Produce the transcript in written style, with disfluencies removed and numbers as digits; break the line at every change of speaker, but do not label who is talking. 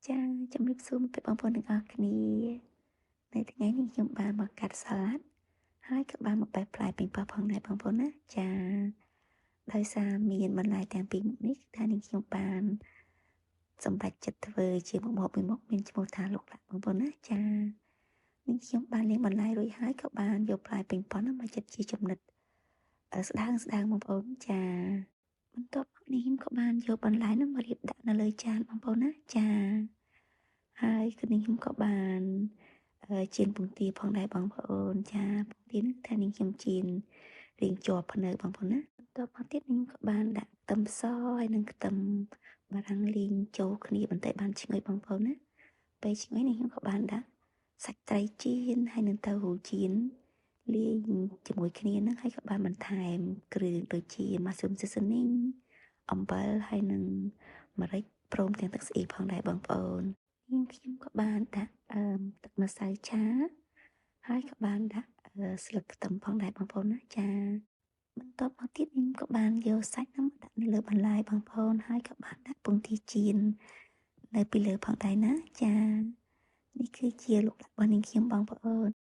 ចាជំរាបសួរមិត្តភក្តិបងប្អូនទាំងអស់គ្នានៅថ្ងៃនេះខ្ញុំបានមកកាត់សាឡាត់ហើយក៏បានមកបេះផ្លែពេញប៉ោះផងដែរបងប្អូនណាចាដោយសារមានបន្លែទាំងពីរមុខនេះថានេះខ្ញុំបានសម្រេចចិត្តធ្វើជាមុខម្ហូបមួយមុខមានឈ្មោះថាលោកលាក់បងប្អូនណាចានេះខ្ញុំបានលាងបន្លែរួចហើយក៏បានយកផ្លែពេញប៉ោះនោះមកចិតជាចំណិតស្ដើងបងប្អូនចាបន្ទាប់មកនេះខ្ញុំក៏បានយកបន្លែនោះមករៀបដាក់នៅលើចានបងប្អូនណាចាហើយគឺនេះខ្ញុំក៏បានចៀនពងទាផងដែរបងប្អូនចាពងទានេះថានេះខ្ញុំចៀនរៀងជាប់ភ្នៅបងប្អូនណាបន្ទាប់មកទៀតខ្ញុំក៏បានដាក់ខ្ទឹមសហើយនិងខ្ទឹមបារាំងលីងចូលគ្នាបន្តិចបានឈ្ងុយបងប្អូនណាពេលឈ្ងុយនេះខ្ញុំក៏បានដាក់សាច់ត្រីចៀនហើយនិងទៅហ៊ូចៀនលាយជាមួយគ្នានឹងហើយក៏បានបន្ថែមគ្រឿងដូចជា mushroom seasoning អំបិលហើយនិងម្រេចព្រមទាំងទឹកស្អុយផងដែរបងប្អូនខ្ញុំក៏បានដាក់ទឹកម្សៅឆាហើយក៏បានដាក់ស្លឹកខ្ទឹមផងដែរបងប្អូនណាចាបន្ទាប់មកទៀតខ្ញុំក៏បានយកសាច់នោះមកដាក់នៅលើបន្លែបងប្អូនហើយក៏បានដាក់ពងទាចៀននៅពីលើផងដែរណាចានេះគឺជាលុកលាក់របស់នាងខ្ញុំបងប្អូន